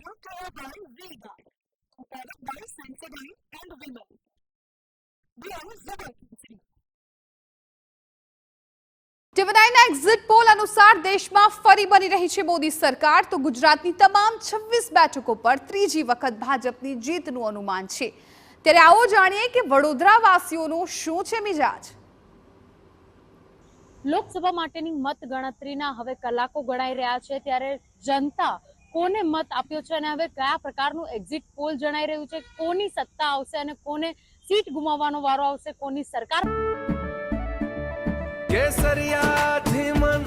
brought to you by Vega, powered by Sensodyne and Women. We are Zubal. ટીવી9ના exit poll અનુસાર દેશમાં ફરી બની રહી છે મોદી સરકાર, તો ગુજરાતની તમામ 26 બેઠકો પર ત્રીજી વખત ભાજપની જીતનું અનુમાન છે। ત્યારે આવો જાણીએ કે વડોદરા વાસીઓનો શું છે મિજાજ। લોકસભા માટેની મત ગણતરીના હવે કલાકો ગણાઈ રહ્યા છે, ત્યારે જનતા કોને મત આપ્યો છે અને હવે કયા પ્રકારનું એક્ઝિટ પોલ જણાઈ રહ્યું છે, કોની સત્તા આવશે અને કોને સીટ ગુમાવવાનો વારો આવશે, કોની સરકાર કેસરિયા ધીમન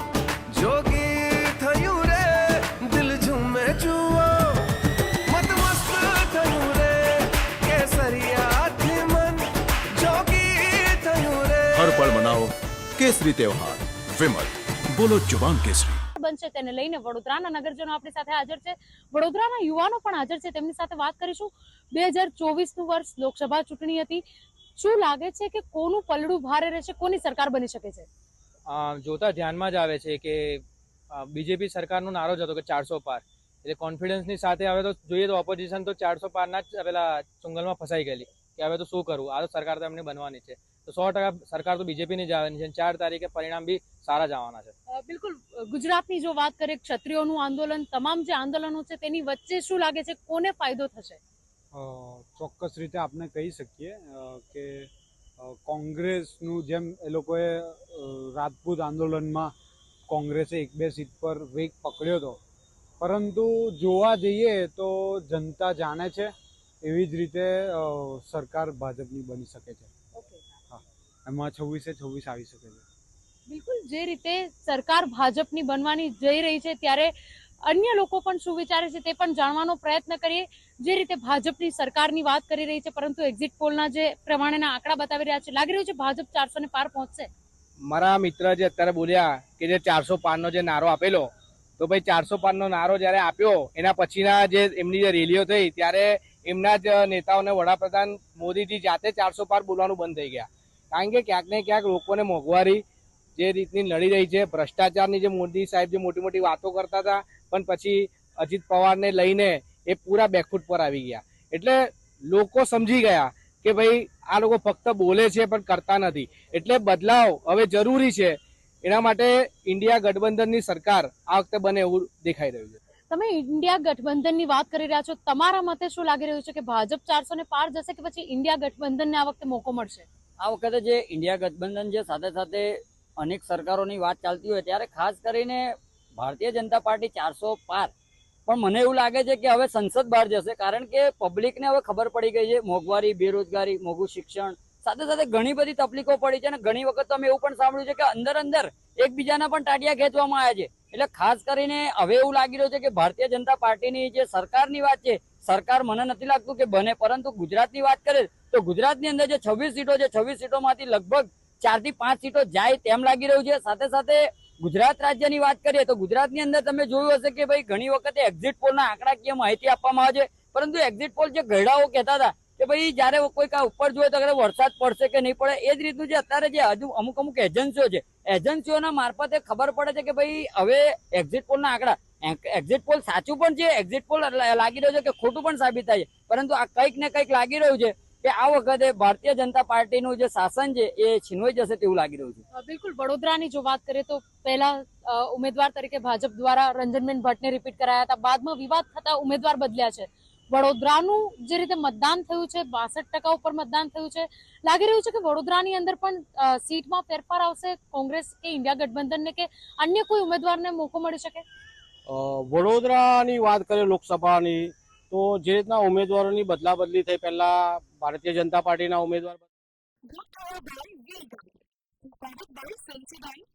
જોગી થયું રે દિલ ઝૂમે જુઓ મત મસ્ત થયું રે કેસરિયા ધીમન જોગી થયું રે હર પળ મનાવો કેસરી તહેવાર વિમલ બોલો જવાન કેસરી બનશે તેને લઈને વડોદરાના નગરજનો આપણી સાથે હાજર છે, વડોદરાના યુવાનો પણ હાજર છે, તેમની સાથે વાત કરીશું। 2024નું વર્ષ લોકસભા ચૂંટણી હતી, શું લાગે છે કે કોનું પલડું ભારે રહેશે, કોની સરકાર બની શકે છે? જોતા ધ્યાનમાં જ આવે છે કે બીજેપી સરકારનો નારો જ હતો કે 400 પાર, એટલે કોન્ફિડન્સની સાથે હવે તો જોઈએ તો ઓપોઝિશન તો 400 પારના જ પેલા ચુંગલમાં ફસાઈ ગયેલી કે હવે તો શું કરવું, આ તો સરકાર તો એમને બનવાની છે, તો 100% સરકાર તો બીજેપીની જ આવવાની છે। 4 તારીખે પરિણામ બી સારા જ આવવાના છે। બિલકુલ, ગુજરાતની જો વાત કરીએ, ક્ષત્રિયોનું આંદોલન, તમામ જે આંદોલનો છે તેની વચ્ચે શું લાગે છે કોને ફાયદો થશે? ચોક્કસ રીતે આપણે કહી શકીએ કે કોંગ્રેસનું જેમ એ લોકોએ રાજપૂત આંદોલનમાં કોંગ્રેસે 1-2 સીટ પર વેગ પકડ્યો હતો, પરંતુ જોવા જઈએ તો જનતા જાણે છે એવી જ રીતે સરકાર ભાજપની બની શકે છે। હા, એમાં 26-26 આવી શકે છે। બિલકુલ, જે રીતે સરકાર ભાજપની બનવાની જઈ રહી છે, ત્યારે અન્ય લોકો પણ શું વિચારે છે તે પણ જાણવાનો પ્રયત્ન કરીએ। જે રીતે ભાજપની સરકારની વાત કરી રહી છે, પરંતુ એક્ઝિટ પોલના જે પ્રમાણેના આંકડા બતાવી રહ્યા છે, લાગી રહ્યું છે ભાજપ 400 ને પાર પહોંચશે? મારા મિત્ર જે અત્યારે બોલ્યા કે જે 400 પારનો જે નારો આપેલો, તો ભાઈ 400 પારનો નારો જ્યારે આપ્યો એના પછીના જે એમની જે રેલીઓ થઈ ત્યારે એમના જ નેતાઓને વડાપ્રધાન મોદીજી જાતે 400 પાર બોલવાનું બંધ થઈ ગયા, કારણ કે ક્યાંક ને ક્યાંક લોકોને મોંઘવારી જે રીતની લડી રહી છે, ભ્રષ્ટાચારની જે મોદી સાહેબ જે મોટી મોટી વાતો કરતા હતા, પણ પછી અજીત પવારને લઈને એ પૂરા બેકફૂટ પર આવી ગયા, એટલે લોકો સમજી ગયા કે ભાઈ આ લોકો ફક્ત બોલે છે પણ કરતા નથી, એટલે બદલાવ હવે જરૂરી છે। એના માટે ઇન્ડિયા ગઠબંધનની સરકાર આ વખતે બને એવું દેખાઈ રહ્યું છે। તમે ઇન્ડિયા ગઠબંધનની વાત કરી રહ્યા છો, તમારા મતે શું લાગી રહ્યું છે કે ભાજપ 400 ને પાર જશે કે પછી ઇન્ડિયા ગઠબંધનને આ વખતે મોકો મળશે? આ વખતે જે ઇન્ડિયા ગઠબંધન છે, સાથે સાથે અનેક સરકારોની વાત ચાલતી હોય ત્યારે ખાસ કરીને ભારતીય જનતા પાર્ટી 400 પાર, પણ મને એવું લાગે છે કે હવે સંસદ બહાર જશે, કારણ કે પબ્લિકને હવે ખબર પડી ગઈ છે મોંઘવારી, બેરોજગારી, મોંઘું શિક્ષણ, સાથે સાથે ઘણી બધી તકલીફો પડી છે, અને ઘણી વખત અમે એવું પણ સાંભળ્યું છે કે અંદર એકબીજાના પણ ટાટિયા ખેંચવામાં આવ્યા છે। એટલે ખાસ કરીને હવે એવું લાગી રહ્યું છે કે ભારતીય જનતા પાર્ટીની જે સરકારની વાત છે, સરકાર મને નથી લાગતું કે બને, પરંતુ ગુજરાતની વાત કરે તો ગુજરાતની અંદર જે 26 સીટો છે, 26 સીટોમાંથી લગભગ 4 થી 5 સીટો જાય તેમ લાગી રહ્યું છે। સાથે સાથે ગુજરાત રાજ્યની વાત કરીએ તો ગુજરાતની અંદર તમે જોયું હશે કે ભાઈ ઘણી વખતે એક્ઝિટ પોલના આંકડાકીય માહિતી આપવામાં આવે છે, પરંતુ એક્ઝિટ પોલ જે ગયડાઓ કહેતા હતા કે ભાઈ જયારે કોઈ ઉપર જોઈએ તો વરસાદ પડશે કે નહીં પડે, એ જ રીતનું જે અત્યારે જે હજુ અમુક એજન્સીઓ છે, એજન્સીઓના મારફતે ખબર પડે છે કે ભાઈ હવે એક્ઝિટ પોલના આંકડા, એક્ઝિટ પોલ સાચું પણ છે, એક્ઝિટ પોલ લાગી રહ્યું છે કે ખોટું પણ સાબિત થાય છે, પરંતુ આ કંઈક ને કંઈક લાગી રહ્યું છે કે આ વખતે ભારતીય જનતા પાર્ટીનું જે શાસન છે એ છીનવાઈ જશે તેવું લાગી રહ્યું છે। બિલકુલ, વડોદરાની જો વાત કરીએ તો પહેલા ઉમેદવાર તરીકે ભાજપ દ્વારા રંજનબેન ભટ્ટને રિપીટ કરાયા હતા, બાદમાં વિવાદ થતા ઉમેદવાર બદલ્યા છે। વડોદરાનું જે રીતે મતદાન થયું છે, 62% ઉપર મતદાન થયું છે, લાગી રહ્યું છે કે વડોદરાની અંદર પણ સીટમાં ફેરફાર આવશે, કોંગ્રેસ કે ઇન્ડિયા ગઠબંધનને કે અન્ય કોઈ ઉમેદવારને મોકો મળી શકે? વડોદરાની વાત કરીએ લોકસભાની, તો જે રીતના ઉમેદવારોની બદલા બદલી થઈ, પહેલા ભારતીય જનતા પાર્ટીના ઉમેદવાર Brought to you by Vega, powered by Sensodyne